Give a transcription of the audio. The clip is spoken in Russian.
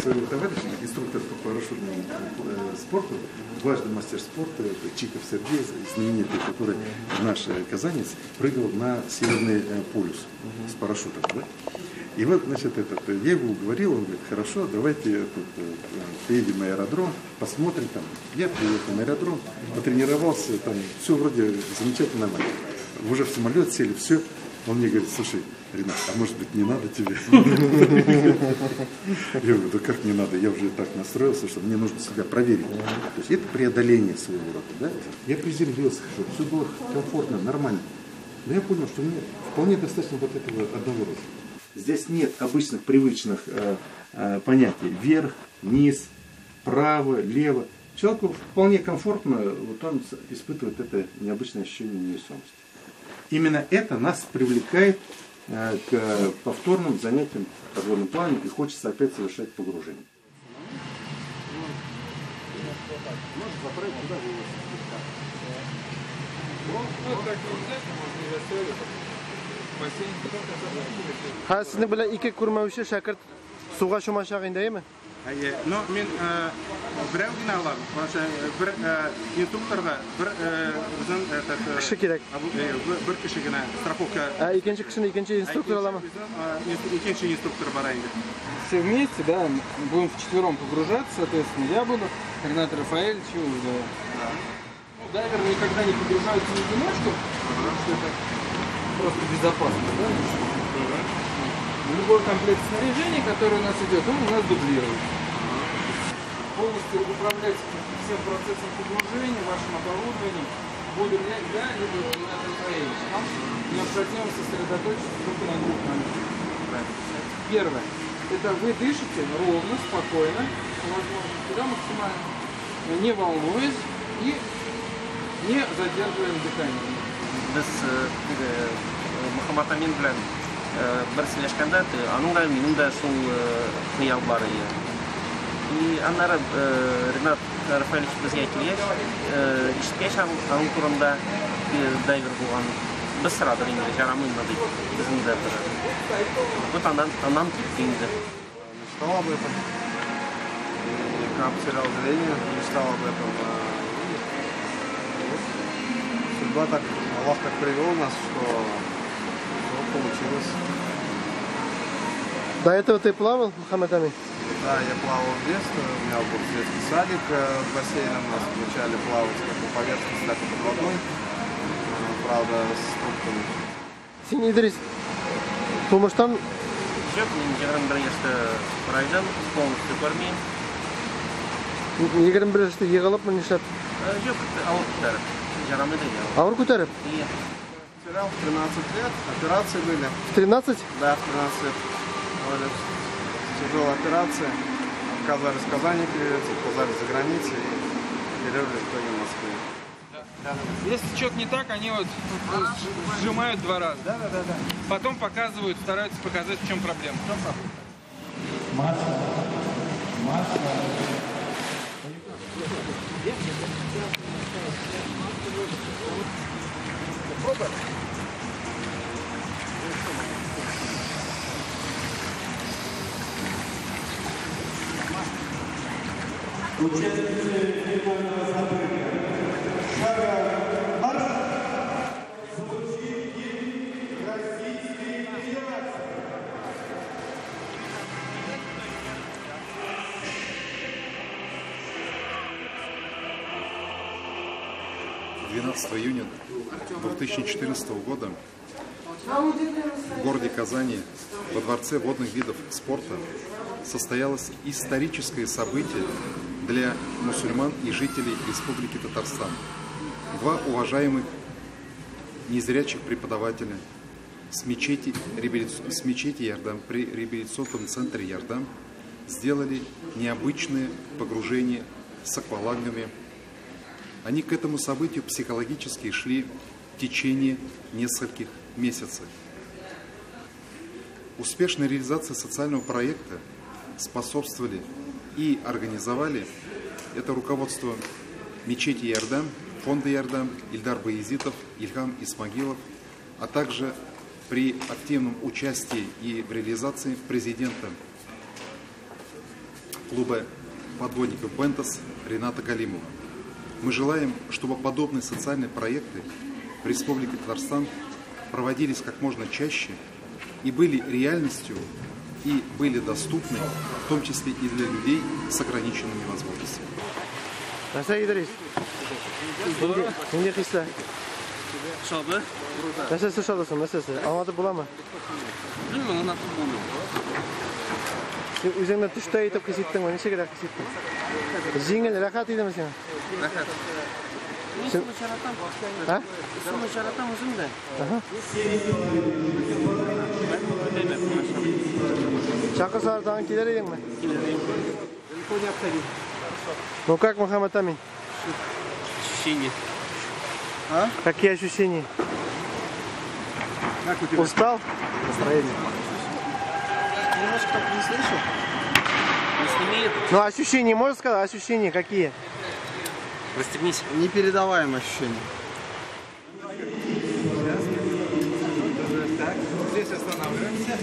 своего товарища, инструктор по парашютному спорту, важный мастер спорта, Чиков Сергей, знаменитый, который наш казанец, прыгал на Северный полюс с парашютом. Да? И вот, значит, я его уговорил, он говорит, хорошо, давайте поедем на аэродром, посмотрим там. Я приехал на аэродром, потренировался, там все вроде замечательно, нормально. Уже в самолет сели, все. Он мне говорит, слушай, Ренат, а может быть не надо тебе? Я говорю, да как не надо, я уже так настроился, что мне нужно себя проверить. То есть это преодоление своего рода. Да? Я приземлился, все было комфортно, нормально. Но я понял, что мне вполне достаточно вот этого одного раза. Здесь нет обычных привычных понятий вверх, низ, право, лево. Человеку вполне комфортно, вот он испытывает это необычное ощущение невесомости. Именно это нас привлекает к повторным занятиям подводным плаванием и хочется опять совершать погружение. Можно заправить туда Ha, sizni bilan ikki ko'rmovchi shakir suvga shumashag'indaymi? No, men birov gina olaman. O'sha bir instruktorga bir o'zim Kishi kerak. Bir kishigina страховка. Ikkinchi kishini ikkinchi instruktor olaman. Ikkinchi instruktor bor endi. Все вместе, да, будем вчетвером погружаться, соответственно, я буду, Ренат Рафаэльевич, дайверы никогда не погружаются в одиночку, потому что это просто безопасно, да? Любой комплект снаряжения, который у нас идет, он у нас дублирует. Полностью управлять всем процессом погружения, вашим оборудованием, буду я, либо Ренат Рафаэльевич. Нам необходимо сосредоточиться только на двух моментах. Первое. Это вы дышите ровно, спокойно, возможно, сюда максимально, не волнуясь и не задерживаем дыхание. Biz Muhammad Amin bilan bir silashganda aning da mening da shu xiyol bor edi. И annar Renat Рафаэльевич bizga aytgach, eshitgach ham aning turunda dayver bo'lgan biz siradir endi jaramilmadi bizda bir. Вот анам ketdi. Мечтал об этом. И когда потерял зрение, мечтал об этом. Судьба так, Аллах так привел нас, что все получилось. До этого ты плавал, Мухаммад Амин? Да, я плавал в детстве, у меня был детский садик с бассейном, нас обучали плавать как по поверхности, так и под водой. Правда, с трубками. Sen İdris, turmushdan Yo'q, men 21 yoshda quraydim, polностью ko'rmayman. 21 yoshda yig'ilibmi ishlab? Yo'q, avval ko'tarib, jaramida ya. Og'ir ko'tarib? Потерял в 13 лет, операции были. В 13? Да, в 13 лет. Тяжелая операция. Отказались в Казани перевести, отказались за границей и перевели в итоге в Москве. Если что-то не так, они вот сжимают два раза. Да. Потом показывают, стараются показать, в чем проблема. Июня 2014 года в городе Казани во Дворце водных видов спорта состоялось историческое событие для мусульман и жителей Республики Татарстан. Два уважаемых незрячих преподавателя с мечети Ярдам при реабилитационном центре Ярдам сделали необычное погружение с аквалангами. Они к этому событию психологически шли в течение нескольких месяцев. Успешной реализации социального проекта способствовали и организовали это руководство мечети Ярдам, фонда Ярдам, Ильдар Баязитов, Ильхам Исмагилов, а также при активном участии и в реализации президента клуба подводников «Бентос» Рената Галимова. Мы желаем, чтобы подобные социальные проекты в Республике Татарстан проводились как можно чаще и были реальностью, и были доступны, в том числе и для людей с ограниченными возможностями. Nasıl gideriz? Şimdi kısla. Şabı? Nasıl şadasın? Nasıl? Anladı bulama. Bilmiyorum, anlattım bunu. Üzerine tuşta eğitip kısıttın mı? Ne şekilde kısıttın? Zingel rahat edin mi sen? Rahat. Sen- Üstümü şaratam. Ha? Üstümü şaratam uzun da. Aha. Bilmem, maşallah. Şaka sardan gider edin mi? Gidelim. Ну как, Мухаммад Амин? Ощущение. Какие ощущения? Устал? Настроение. Немножко так не слышу. Не сними это. Ну ощущения, можно сказать? Ощущения какие? Расстегнись. Непередаваемое ощущение. Так, здесь останавливаемся.